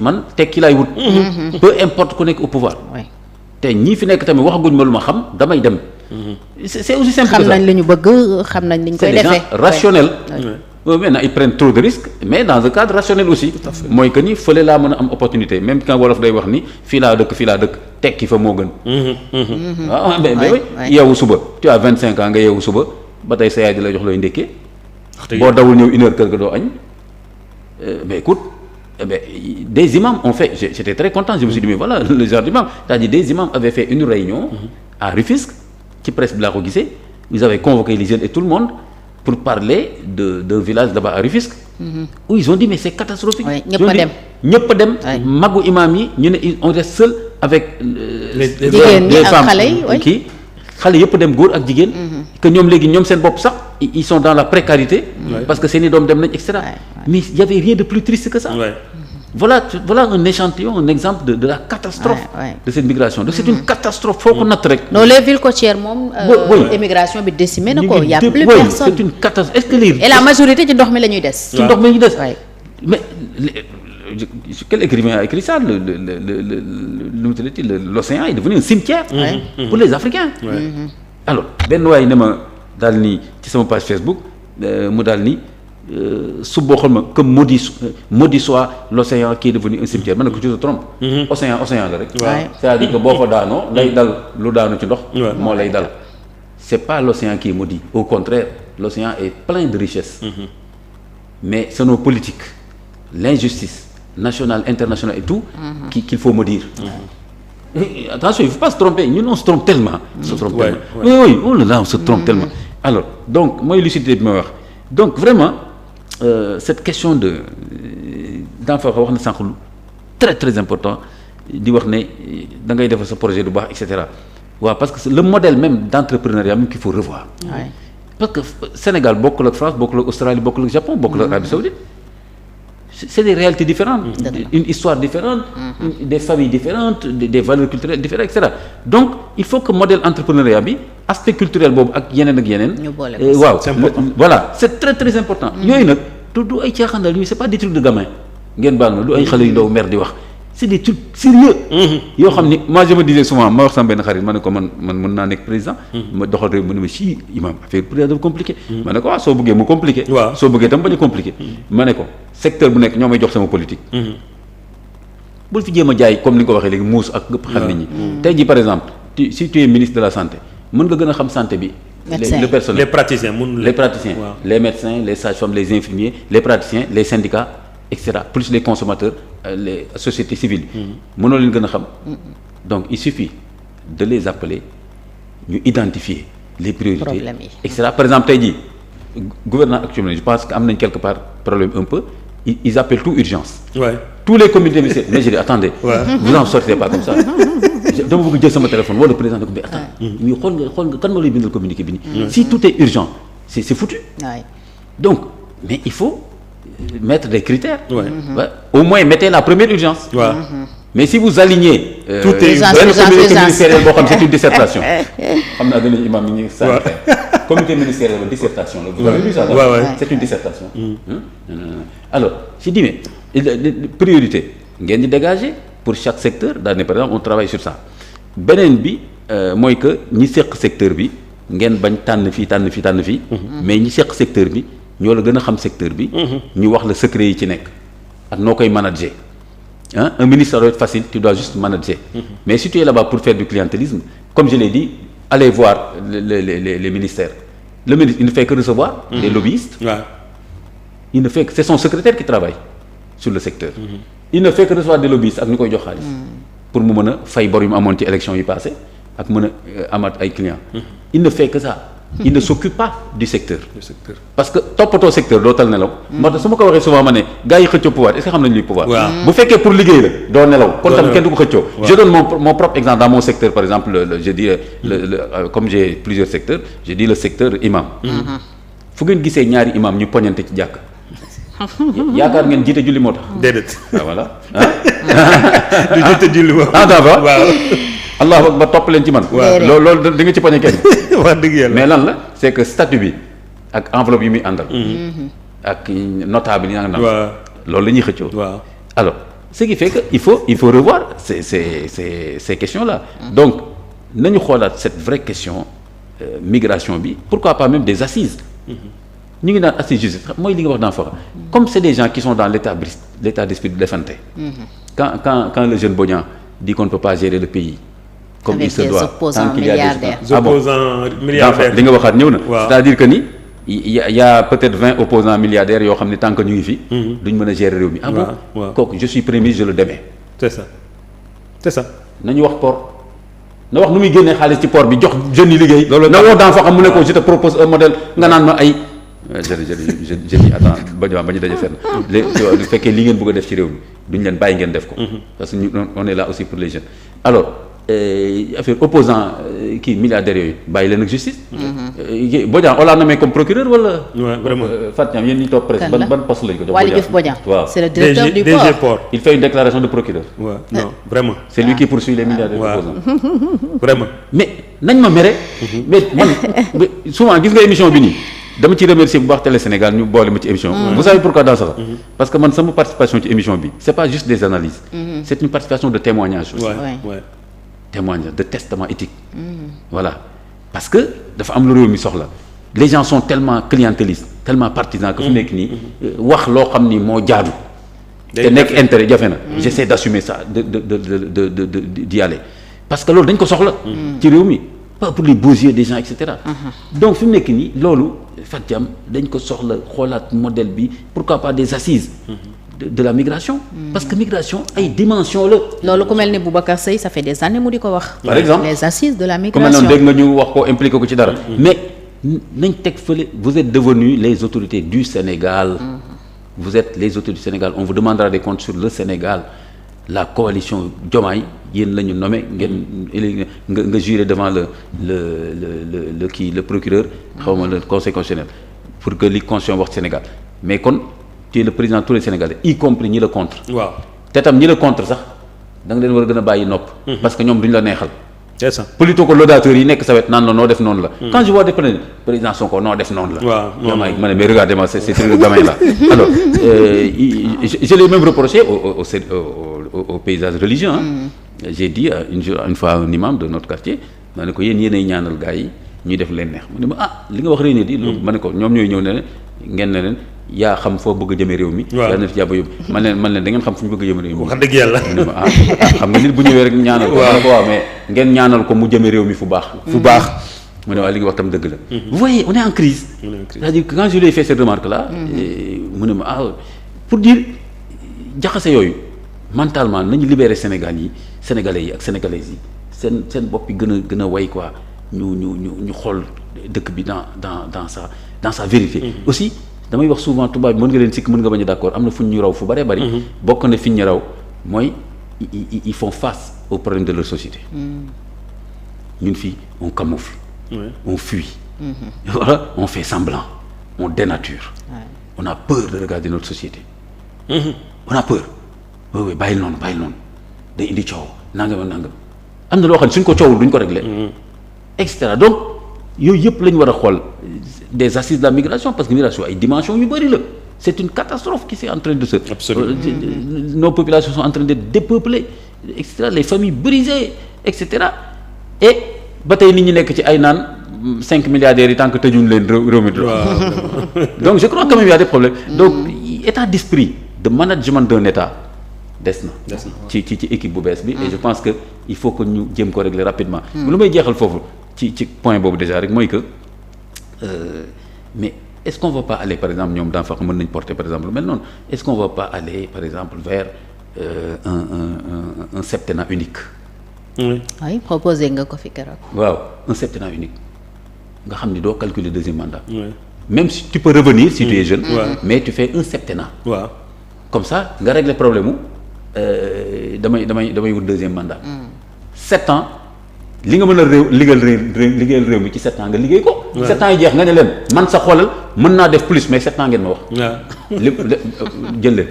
man tekki laay wut. peu importe ku nekk au pouvoir. te ñii fi nekk tamit waxaguñ ma lu ma xam damay dem. c'est aussi simple que ça. xam nañ li ñu bëgg xam nañ li ñu koy defee. c'est des gens rationnels. Maintenant ils prennent trop de risques mais dans un cadre rationnel aussi. mooy que ni fële laa mën a am opportunité même quand wolof day wax ni fii laa dëkk tekki fa moo gën. waaw mais oui yeewu suba tu as 25 ans nga yeewu suba ba tey sa yaay di la jox looy ndékkee. boo dawul ñëw 1 heure kër ga doo añ. mais écoute des imams ont fait j'étais très content je me suis dit mais voilà le genre d'imam c'est-à-dire des imams avaient fait une réunion à Rufisque ci presse bi laa ko gisee ils avaient convoqué les jeunes et tout le monde pour parler d'un village là-bas à Rufisque où ils ont dit mais c'est catastrophique ñëpp a dem magu imam yi ñu ne on reste seul avec les femmes kii xale yëpp dem góor ak jigéen que ñoom léegi ñoom seen bopp sax ils sont dans la précarité parce que seeni doom dem nañ et cetera mais il y avait rien de plus triste que ça voilà un échantillon un exemple de la catastrophe de cette migration donc c'est une catastrophe foo ko natt rek non les villes côtières moom émigration bi décimé na ko y a plus personne c'est une catastrophe est-ce que les et la majorité ci ndox mi la ñuy des ci ndox mi la ñuy des mais quel écrivain a écrit ça l'océan est devenu un cimetière pour les Africains alors benn waay ne ma daal nii ci sama page Facebook mu daal nii su boo xool ma que maudit soit l'océan qui est devenu un cimetière ma ne ko tu te trompes océan la rek c'est-à-dire que boo fa daanoo lay dal lu daanu ci ndox moo lay dal c'est pas l'océan qui est maudit au contraire l'océan est plein de richesses mais c'est nos politiques l'injustice nationale internationale et tout qu'il faut maudire attention il faut pas se tromper ñun on se trompe tellement oui oh là là on se trompe tellement alors donc mooy lucidité bi ma wax donc vraiment cette question d'enfant wax na sànq lu très très important di wax ne da ngay defar sa projet du baax et cetera waaw parce que le modèle même d'entrepreneuriat même qu'il faut revoir parce que Sénégal bokkul ak France bokkul ak Australie bokkul ak Japon bokkul ak Arabie Saoudite c'est des réalités différentes une histoire différente des familles différentes des valeurs culturelles différentes et cetera donc il faut que modèle entrepreneuriat bi aspect culturel boobu ak yeneen waaw voilà c'est très très important yooyu nag du ay caaxaandal yooyu c'est pas des trucs de gamin ngeen baal ma du ay xale yu ndaw mer di wax c'est des trucs sérieux yoo xam ni moi je me disais souvent ma wax sama benn xarit ma ne ko man mën naa nekk président ma doxal réew mu ne ma si imam affaire président dafa compliqué ma ne ko soo bëggee mu compliqué soo bëggee tam bañ a compliqué ma ne ko secteur bu nekk ñoo may jox sama politique bul fi jéem a jaay comme ni nga ko waxee léegi muus ak gëpp xam nit ñi tey jii par exemple si tu es ministre de la santé mën nga gën a xam santé bi le personnel les praticiens les médecins les sages-femmes les infirmiers les praticiens les syndicats etc plus les consommateurs les sociétés civiles mënoo leen gën a xam donc il suffit de les appeler ñu identifier les priorités etc par exemple tey jii gouvernement actuellement je pense que am nañ quelque part problème un peu ils appellent tout urgence tous les comités ministériels mais je dis attendez vous en sortez pas comme ça dama bëgg jël sama téléphone wala président ne ko mais attends ñu xool nga kan ma lay bindal communiqué bi nii si tout est urgent c'est foutu donc mais il faut mettre des critères au moins mettez la première urgence mais si vous alignez benn communiqué ministériel boo xam c'est une dissertation xam naa danañu imam yi ñu sa comité ministériel la dissertation la vous avez vu ça c'est une dissertation alors je dis mais priorité ngeen di dégager pour chaque secteur daal ne par exemple on travaille sur ça beneen bi mooy que ñi seq secteur bi ngeen bañ tànn fii mais ñi seq secteur bi ñoo la gën a xam secteur bi ñu wax la secret yi ci nekk ak noo koy manager un ministre ça doit être facile tu dois juste manager mais si tu es là-bas pour faire du clientélisme comme je l'ai dit allez voir les ministères le ministre il ne fait que recevoir les lobbyistes il ne fait que c'est son secrétaire qui travaille sur le secteur il ne fait que recevoir des lobbyistes ak ñu koy jox xaalis pour mu mën a fay bor yu mu amoon ci élection yi passé ak mën a amaat ay clients il ne fait que ça il ne s'occupe pas du secteur parce que toppatoo secteur doo tal nelaw moo tax su ma ko waxee souvent ma ne gars yi xëccoo pouvoir est-ce que xam nañu luy pouvoir bu fekkee pour liggéey la doo nelaw kon tam kenn du ko xëccoo je donne mon propre exemple dans mon secteur par exemple je dis comme j'ai plusieurs secteurs je dis le secteur imam fu ngeen gisee ñaari imam ñu poñante ci jàkk yaakaar ngeen jiite julli moo tax déedéet voilà du jiite julli moo d'abord allahu akbar topp leen ci man loolu di nga ci poñe kenn wax dëgg yàlla mais lan la c'est que statut bi ak enveloppe yi muy àndal ak notable yi nga loolu la ñuy xëccoo alors ce qui fait que il faut revoir ces questions-là. Donc nañu xoolaat cette vraie question migration bi pourquoi pas même des assises. ñu ngi naan assises justice mooy li nga wax dans fa comme c'est des gens qui sont dans l'état d'esprit de defante. Quand le jeune Bodian dit qu'on ne peut pas gérer le pays comme il se doit tant qu'il y a des opposants milliardaires li nga waxaat ñëw na. C'est-à-dire que ni il y a peut-être 20 opposants milliardaires yoo xam ne tant que ñu ngi fi. duñ mën a gérer réew mi. Bon kooku je suis premier je le démets. c'est ça. nañu wax port na wax nu muy génnee xaalis ci port bi jox jeunes yi liggéey. loolu na woo dans fa xam mu ne ko je te propose un modèle nga naan ma ay. je dis attends ba ñu daje fenn. bu fekkee li ngeen bëgg a def ci réew mi duñ leen bàyyi ngeen def ko. parce que on est là aussi pour les jeunes. alors affaire opposant kii milliardaires yooyu bàyyi leen ak justice. Bodian on l'a nommé comme procureur wala. vraiment Fatou Niam yéen ñi topp presse ban poste lañ ko jox. Waly Diouf Bodian waaw c'est le directeur du port. Il fait une déclaration de procureur. non vraiment. c'est lui qui poursuit les milliardaires opposants. vraiment. mais nañ ma mere. mais man souvent gis nga émission bi nii. dama ci remercier bu baax Télé Sénégal ñu boole ma ci émission bi. Vous savez pourquoi dans ça? Parce que man sama participation ci émission bi c'est pas juste des analyses. C'est une participation de témoignage aussi. Témoignage de testament éthique. Voilà parce que dafa am lu réew mi soxla. Les gens sont tellement clientélistes tellement partisans que fu nekk nii wax loo xam ni moo jaadu. te nekk intérêt jafe na. J'essaie d'assumer ça d'y aller parce que loolu dañ ko soxla. ci réew mi. pas pour les beaux yeux des gens et cetera. Donc fi mu nekk nii loolu Fatou Thiam dañ ko soxla xoolaat modèle bi pourquoi pas des assises. de la migration. parce que migration ay dimension la. loolu ku mel ni Boubacar Seye ça fait des années mu di ko wax. par exemple les assises de la ku migration mel noonu dégg nga ñu wax ko impliqué ko ci dara. mais nañ teg fële vous êtes devenus les autorités du Sénégal. vous êtes les autorités du Sénégal on vous demandera des comptes sur le Sénégal. La coalition Diomaye yéen la ñu nommé ngeen nga juré devant le procureur xaw ma le conseil constitutionnel pour que li constitution wax Sénégal mais kon tu es le président de tous les Sénégalais y compris ñi la contre. waaw te tam ñi la contre sax da nga leen war a gën a bàyyi nopp. parce que ñoom duñu la neexal. c'est ça politico laudateurs yi nekk sa wet naan la noo def noonu la. quand je vois des président Sonko noo def noonu la. waaw Diomaye ma ne mais regardez-moi c'est le gamin là. alors je l'ai même reproché au paysage religieux. J'ai dit une fois à un imam de notre quartier ma ne ko yéenay ñaanal gars yi ñuy def leen neex mu ne ma li nga wax réew di ma ne ko ñoom ñooy ñëw ne ngeen ne leen yaa xam foo bëgg a jëmee réew mi. waaw yaa na fi jàpp yóbbu man leen da ngeen xam fu ñu bëgg a jëmee réew mi. wax dëgg yàlla mu ne ma xam nga nit bu ñëwee rek ñaanal ko. waaw mais ngeen ñaanal ko mu jëmee réew mi fu baax. mu ne waaye li nga wax tam dëgg la. vous voyez on est en crise. c'est-à-dire que quand je lui ai fait cette remarque là. mu ne ma pour dire jaxase yooyu mentalement nañu libérer Sénégalais yi ak Sénégalaises yi seen bopp yi gën a way quoi ñu xool dëkk bi dans sa vérité. aussi damay wax souvent tubaab bi mën nga leen sikk mën nga bañ a d'accord am na fu ñu raw fu bëree bëri. bokk na fi ñu raw mooy ils font face aux problèmes de leur société. ñun fii on camoufle. on fuit. Voilà on fait semblant on dénature. on a peur de regarder notre société. on a peur. oui bàyyil noonu day indi coow nangam am na loo xam ne suñ ko coowul duñ ko régler. et cetera donc yooyu yëpp la ñu war a xool des assises de la migration parce que migration ay dimensions yu bëri la c'est une catastrophe qui est en train de se. Absolument. Nos populations sont en train d'être dépeuplées et cetera les familles brisées et cetera et ba tey nit ñi nekk ci ay naan 5 milliardaires yi tant que tëjuñ leen réew mi. Donc je crois quand même il y a des problèmes. Donc état d'esprit de management d'un état. des na ci équipe bu bees bi et je pense que il faut que ñu jéem ko régler rapidement. lu may jeexal foofu ci point boobu déjà rek mooy que mais est-ce qu'on va pas aller par exemple ñoom dans fa mën nañ porter par exemple lu mel noonu est-ce qu'on va pas aller par exemple vers un septennat unique. oui proposé nga ko fi keroog. waaw un septennat unique nga xam ni doo calculer deuxième mandat. même si tu peux revenir si tu es jeune. mais tu fais un septennat. waaw comme ça nga régler problème mu. damay wut deuxième mandat. 7 ans li nga mën a liggéeyal réew mi ci 7 ans nga liggéey ko. 7 ans yi jeex nga ne leen man sa xoolal mën naa def plus mais 7 ans ngeen ma wax. lépp jël leen.